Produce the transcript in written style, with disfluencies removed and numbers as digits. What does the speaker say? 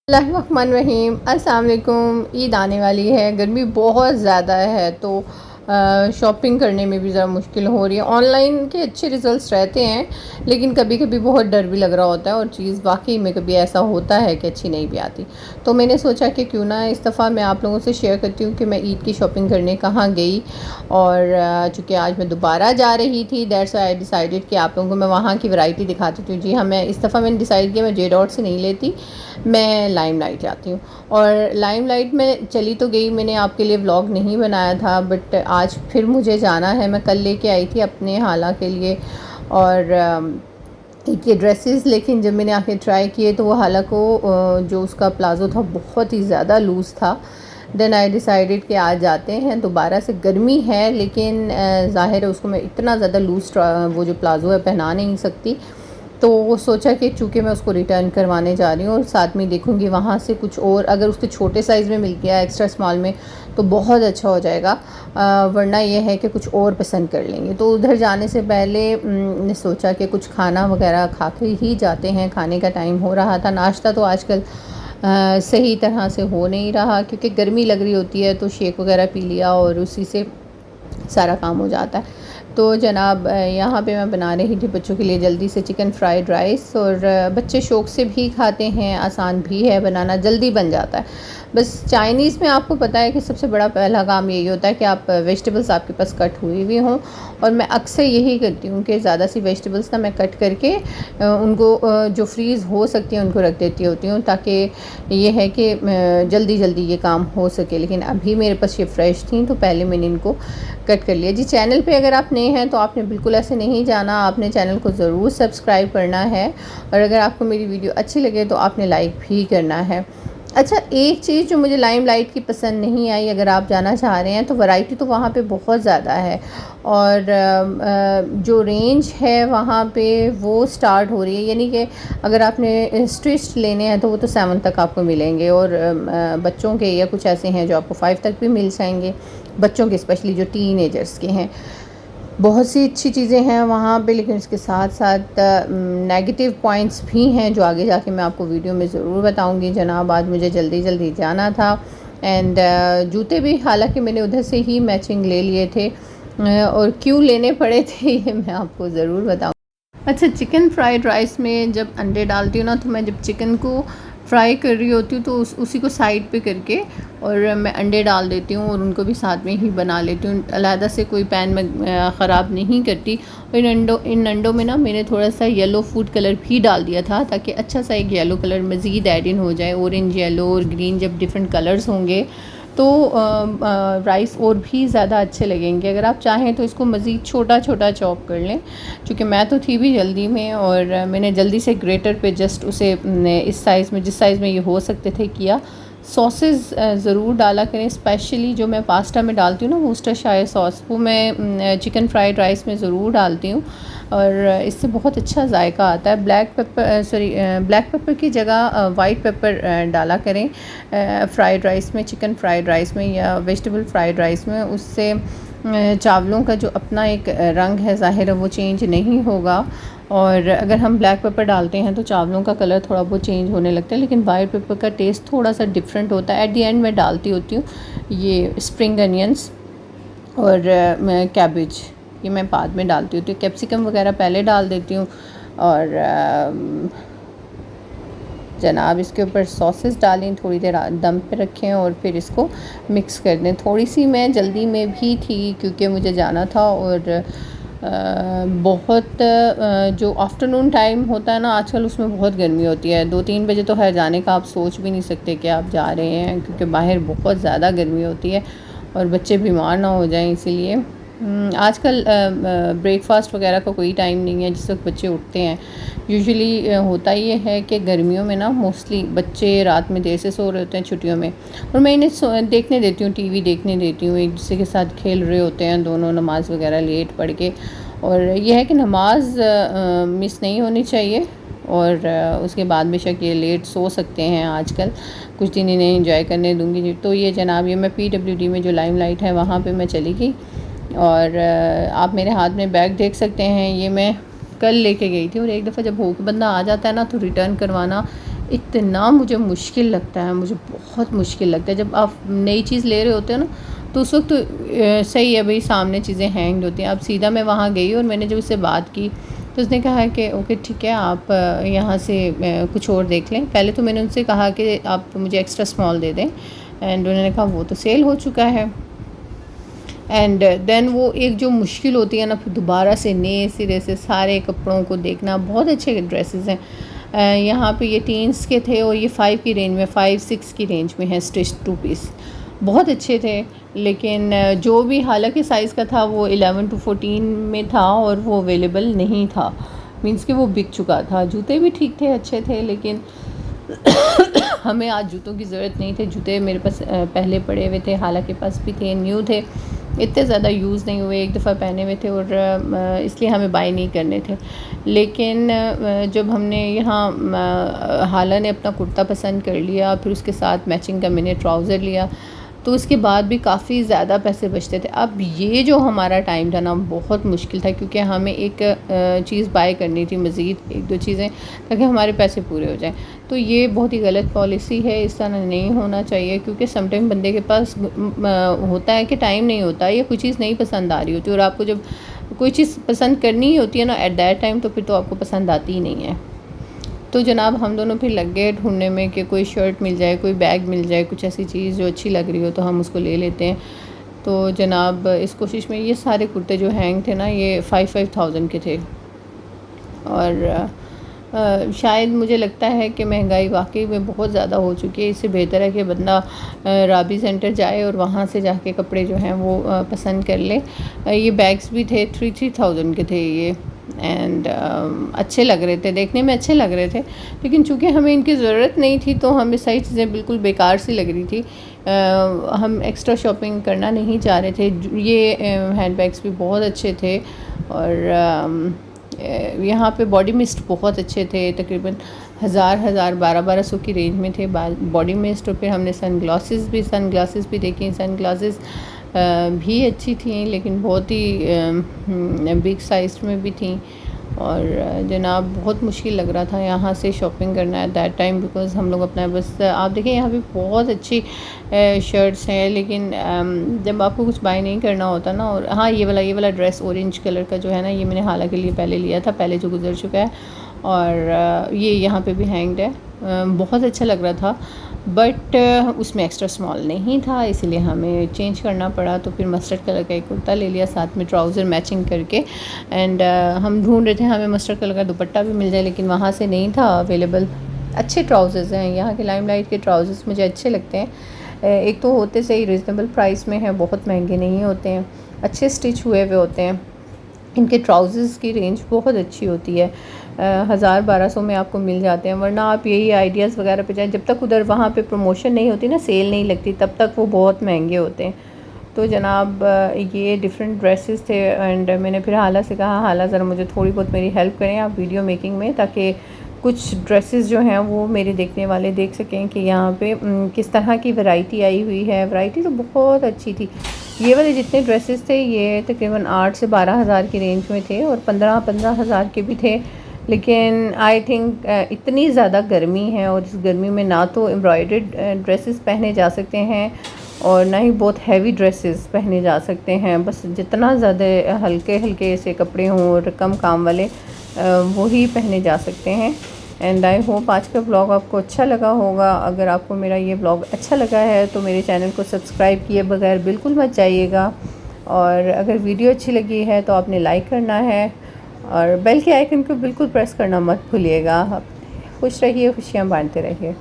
बिस्मिल्लाहिर्रहमानिर्रहीम। अस्सलाम वालेकुम। ईद आने वाली है, गर्मी बहुत ज़्यादा है तो शॉपिंग करने में भी ज़रा मुश्किल हो रही है। ऑनलाइन के अच्छे रिज़ल्ट्स रहते हैं, लेकिन कभी कभी बहुत डर भी लग रहा होता है और चीज़ वाकई में कभी ऐसा होता है कि अच्छी नहीं भी आती। तो मैंने सोचा कि क्यों ना इस दफ़ा मैं आप लोगों से शेयर करती हूँ कि मैं ईद की शॉपिंग करने कहाँ गई। और चूँकि आज मैं दोबारा जा रही थी, दैट्स व्हाई आई डिसाइडेड कि आप लोगों को मैं वहाँ की वैरायटी दिखाती हूँ। जी हाँ, मैं इस दफ़ा मैंने डिसाइड किया मैं जे डॉट से नहीं लेती, मैं लाइमलाइट जाती हूँ। और लाइमलाइट में चली तो गई, मैंने आपके लिए व्लॉग नहीं बनाया था, बट आज फिर मुझे जाना है। मैं कल लेके आई थी अपने हाला के लिए और एक ये ड्रेसेस, लेकिन जब मैंने आके ट्राई किए तो वो हाला को जो उसका प्लाज़ो था बहुत ही ज़्यादा लूज़ था। देन आई डिसाइडेड कि आज जाते हैं दोबारा से। गर्मी है लेकिन ज़ाहिर है उसको मैं इतना ज़्यादा लूज़ वो जो प्लाज़ो है पहना नहीं सकती। तो वो सोचा कि चूँकि मैं उसको रिटर्न करवाने जा रही हूँ और साथ में देखूँगी वहाँ से कुछ और अगर उसके छोटे साइज़ में मिल गया एक्स्ट्रा स्मॉल में तो बहुत अच्छा हो जाएगा, वरना ये है कि कुछ और पसंद कर लेंगे। तो उधर जाने से पहले ने सोचा कि कुछ खाना वगैरह खा के ही जाते हैं। खाने का टाइम हो रहा था। नाश्ता तो आजकल सही तरह से हो नहीं रहा क्योंकि गर्मी लग रही होती है, तो शेक वगैरह पी लिया और उसी से सारा काम हो जाता है। तो जनाब यहाँ पे मैं बना रही थी बच्चों के लिए जल्दी से चिकन फ्राइड राइस, और बच्चे शौक़ से भी खाते हैं, आसान भी है बनाना, जल्दी बन जाता है। बस चाइनीज़ में आपको पता है कि सबसे बड़ा पहला काम यही होता है कि आप वेजिटेबल्स आपके पास कट हुई हुई हों, और मैं अक्सर यही करती हूँ कि ज़्यादा सी वेजिटेबल्स ना मैं कट करके उनको जो फ्रीज़ हो सकती हैं उनको रख देती होती हूँ, ताकि ये है कि जल्दी जल्दी ये काम हो सके। लेकिन अभी मेरे पास ये फ़्रेश थी तो पहले मैंने इनको कट कर लिया। जी, चैनल पे अगर आप नए हैं तो आपने बिल्कुल ऐसे नहीं जाना, आपने चैनल को ज़रूर सब्सक्राइब करना है, और अगर आपको मेरी वीडियो अच्छी लगे तो आपने लाइक भी करना है। अच्छा, एक चीज़ जो मुझे लाइमलाइट की पसंद नहीं आई, अगर आप जाना चाह रहे हैं तो वैरायटी तो वहाँ पे बहुत ज़्यादा है, और जो रेंज है वहाँ पे वो स्टार्ट हो रही है, यानी कि अगर आपने स्ट्रिच लेने हैं तो वो तो 7 तक आपको मिलेंगे, और बच्चों के या कुछ ऐसे हैं जो आपको 5 तक भी मिल जाएंगे, बच्चों के स्पेशली जो टीनेजर्स के हैं। बहुत सी अच्छी चीज़ें हैं वहाँ पे, लेकिन इसके साथ साथ नेगेटिव पॉइंट्स भी हैं जो आगे जाके मैं आपको वीडियो में ज़रूर बताऊंगी। जनाब आज मुझे जल्दी जल्दी जाना था, एंड जूते भी हालांकि मैंने उधर से ही मैचिंग ले लिए थे, और क्यों लेने पड़े थे ये मैं आपको ज़रूर बताऊँ। अच्छा, चिकन फ्राइड राइस में जब अंडे डालती हूँ ना, तो मैं जब चिकन को फ्राई कर रही होती हूँ तो उसी को साइड पे करके और मैं अंडे डाल देती हूँ और उनको भी साथ में ही बना लेती हूँ। अलहदा से कोई पैन में ख़राब नहीं करती। और इन अंडों में ना मैंने थोड़ा सा येलो फूड कलर भी डाल दिया था, ताकि अच्छा सा एक येलो कलर मज़ीद ऐड इन हो जाए। ऑरेंज, येलो और ग्रीन जब डिफरेंट कलर्स होंगे तो राइस और भी ज़्यादा अच्छे लगेंगे। अगर आप चाहें तो इसको मज़ीद छोटा छोटा चॉप कर लें, क्योंकि मैं तो थी भी जल्दी में और मैंने जल्दी से ग्रेटर पे जस्ट उसे इस साइज़ में, जिस साइज़ में ये हो सकते थे, किया। सॉसेस ज़रूर डाला करें, स्पेशली जो मैं पास्ता में डालती हूँ ना वोस्टरशायर सॉस, वो मैं चिकन फ्राइड राइस में ज़रूर डालती हूँ, और इससे बहुत अच्छा जायका आता है। ब्लैक पेपर की जगह वाइट पेपर डाला करें फ़्राइड राइस में, चिकन फ्राइड राइस में या वेजिटेबल फ्राइड राइस में। उससे चावलों का जो अपना एक रंग है ज़ाहिर है वो चेंज नहीं होगा, और अगर हम ब्लैक पेपर डालते हैं तो चावलों का कलर थोड़ा बहुत चेंज होने लगता है, लेकिन वाइट पेपर का टेस्ट थोड़ा सा डिफरेंट होता है। एट दी एंड मैं डालती होती हूँ ये स्प्रिंग अनियंस और कैबेज, ये मैं बाद में डालती होती हूँ। कैप्सिकम वगैरह पहले डाल देती हूँ, और जनाब इसके ऊपर सॉसेस डालें, थोड़ी देर दम पे रखें और फिर इसको मिक्स कर दें। थोड़ी सी मैं जल्दी में भी थी क्योंकि मुझे जाना था, और बहुत जो आफ्टरनून टाइम होता है ना आजकल, उसमें बहुत गर्मी होती है। 2-3 बजे तो खैर जाने का आप सोच भी नहीं सकते कि आप जा रहे हैं, क्योंकि बाहर बहुत ज़्यादा गर्मी होती है और बच्चे बीमार ना हो जाएं। इसीलिए आजकल ब्रेकफास्ट वगैरह का कोई टाइम नहीं है जिस वक्त बच्चे उठते हैं। यूजुअली होता ये है कि गर्मियों में ना मोस्टली बच्चे रात में देर से सो रहे होते हैं छुट्टियों में, और मैं इन्हें देखने देती हूँ, टीवी देखने देती हूँ, एक दूसरे के साथ खेल रहे होते हैं दोनों, नमाज़ वगैरह लेट पढ़ के। और यह है कि नमाज मिस नहीं होनी चाहिए, और उसके बाद बेशक ये लेट सो सकते हैं। आजकल कुछ दिन इन्हें एंजॉय करने दूंगी। तो ये जनाब ये मैं PWD में जो लाइमलाइट है वहाँ पे मैं चली गई, और आप मेरे हाथ में बैग देख सकते हैं, ये मैं कल लेके गई थी। और एक दफ़ा जब होके बंदा आ जाता है ना तो रिटर्न करवाना इतना मुझे मुश्किल लगता है, मुझे बहुत मुश्किल लगता है। जब आप नई चीज़ ले रहे होते हो ना, तो उस वक्त तो सही है भाई, सामने चीज़ें हैंग्ड होती हैं। अब सीधा मैं वहाँ गई और मैंने जब उससे बात की तो उसने कहा है कि ओके ठीक है, आप यहाँ से कुछ और देख लें। पहले तो मैंने उनसे कहा कि आप मुझे एक्स्ट्रा स्मॉल दे दें, एंड उन्होंने कहा वो तो सेल हो चुका है। एंड देन वो एक जो मुश्किल होती है ना, फिर दोबारा से नए सिरे से सारे कपड़ों को देखना। बहुत अच्छे ड्रेसेस हैं यहाँ पे, ये टीन्स के थे और ये 5 की रेंज में, 5-6 की रेंज में है स्टिच 2 पीस। बहुत अच्छे थे, लेकिन जो भी हालांकि साइज़ का था वो 11 to 14 में था और वो अवेलेबल नहीं था, मींस कि वो बिक चुका था। जूते भी ठीक थे, अच्छे थे, लेकिन हमें आज जूतों की ज़रूरत नहीं थी। जूते मेरे पास पहले पड़े हुए थे, हालांकि पास भी थे, न्यू थे, इतने ज़्यादा यूज़ नहीं हुए, एक दफ़ा पहने हुए थे और इसलिए हमें बाय नहीं करने थे। लेकिन जब हमने यहाँ हाला ने अपना कुर्ता पसंद कर लिया, फिर उसके साथ मैचिंग का मैंने ट्राउज़र लिया, तो उसके बाद भी काफ़ी ज़्यादा पैसे बचते थे। अब ये जो हमारा टाइम था ना, बहुत मुश्किल था, क्योंकि हमें एक चीज़ बाय करनी थी, मज़ीद 1-2 चीज़ें, ताकि हमारे पैसे पूरे हो जाएं। तो ये बहुत ही गलत पॉलिसी है, इस तरह नहीं होना चाहिए, क्योंकि समटाइम बंदे के पास होता है कि टाइम नहीं होता, या कोई चीज़ नहीं पसंद आ रही होती, और आपको जब कोई चीज़ पसंद करनी ही होती है ना एट दैट टाइम, तो फिर तो आपको पसंद आती ही नहीं है। तो जनाब हम दोनों फिर लग गए ढूंढने में कि कोई शर्ट मिल जाए, कोई बैग मिल जाए, कुछ ऐसी चीज़ जो अच्छी लग रही हो तो हम उसको ले लेते हैं। तो जनाब इस कोशिश में ये सारे कुर्ते जो हैंग थे ना, ये 5,000 के थे। और शायद मुझे लगता है कि महंगाई वाकई में बहुत ज़्यादा हो चुकी है। इससे बेहतर है कि बंदा राबी सेंटर जाए और वहाँ से जाके कपड़े जो हैं वो पसंद कर ले। ये बैग्स भी थे, 3,000 के थे ये, एंड अच्छे लग रहे थे, देखने में अच्छे लग रहे थे, लेकिन चूंकि हमें इनकी ज़रूरत नहीं थी तो हमें सही चीज़ें बिल्कुल बेकार सी लग रही थी। हम एक्स्ट्रा शॉपिंग करना नहीं चाह रहे थे। ये हैंड बैग्स भी बहुत अच्छे थे, और यहाँ पे बॉडी मिस्ट बहुत अच्छे थे, तकरीबन 1,000 1200 की रेंज में थे बॉडी मिस्ट। और फिर हमने सन ग्लासेस भी देखी। सन ग्लासेस भी अच्छी थी, लेकिन बहुत ही बिग साइज में भी थी। और जनाब बहुत मुश्किल लग रहा था यहाँ से शॉपिंग करना एट दैट टाइम, बिकॉज़ हम लोग अपना बस आप देखें यहाँ पे बहुत अच्छी शर्ट्स हैं, लेकिन जब आपको कुछ बाय नहीं करना होता ना। और हाँ, ये वाला ड्रेस ऑरेंज कलर का जो है ना, ये मैंने हालांकि लिए पहले लिया था, पहले जो गुजर चुका है, और ये यहाँ पे भी हैंग्ड है। बहुत अच्छा लग रहा था, बट उसमें एक्स्ट्रा स्मॉल नहीं था, इसलिए हमें चेंज करना पड़ा। तो फिर मस्टर्ड कलर का एक कुर्ता ले लिया, साथ में ट्राउज़र मैचिंग करके। एंड हम ढूंढ रहे थे हमें मस्टर्ड कलर का दुपट्टा भी मिल जाए, लेकिन वहाँ से नहीं था अवेलेबल। अच्छे ट्राउज़र्स हैं यहाँ के, लाइमलाइट के ट्राउज़र्स मुझे अच्छे लगते हैं। एक तो होते सही रिजनेबल प्राइस में है, बहुत महंगे नहीं होते हैं, अच्छे स्टिच हुए हुए होते हैं। इनके ट्राउज़र्स की रेंज बहुत अच्छी होती है, 1,000 1200 में आपको मिल जाते हैं। वरना आप यही आइडियाज़ वगैरह पे जाएं, जब तक उधर वहाँ पे प्रमोशन नहीं होती ना, सेल नहीं लगती, तब तक वो बहुत महंगे होते हैं। तो जनाब ये डिफरेंट ड्रेसेस थे, एंड मैंने फिर हाला से कहा, हाला ज़रा मुझे थोड़ी बहुत मेरी हेल्प करें आप वीडियो मेकिंग में, ताकि कुछ ड्रेसेस जो हैं वो मेरे देखने वाले देख सकें कि यहाँ पे किस तरह की वैरायटी आई हुई है। वैरायटी तो बहुत अच्छी थी। ये वाले जितने ड्रेसेस थे ये तकरीबन 8 से 12 हज़ार की रेंज में थे, और 15 हज़ार के भी थे। लेकिन आई थिंक इतनी ज़्यादा गर्मी है, और इस गर्मी में ना तो एम्ब्रॉयडर्ड ड्रेसेस पहने जा सकते हैं, और ना ही बहुत हैवी ड्रेसेस पहने जा सकते हैं। बस जितना ज़्यादा हल्के हल्के से कपड़े हों और कम काम वाले, वही पहने जा सकते हैं। एंड आई होप आज का ब्लॉग आपको अच्छा लगा होगा। अगर आपको मेरा ये ब्लॉग अच्छा लगा है तो मेरे चैनल को सब्सक्राइब किए बगैर बिल्कुल मत जाइएगा, और अगर वीडियो अच्छी लगी है तो आपने लाइक करना है, और बेल के आइकन को बिल्कुल प्रेस करना मत भूलिएगा। खुश रहिए, खुशियाँ बांटते रहिए।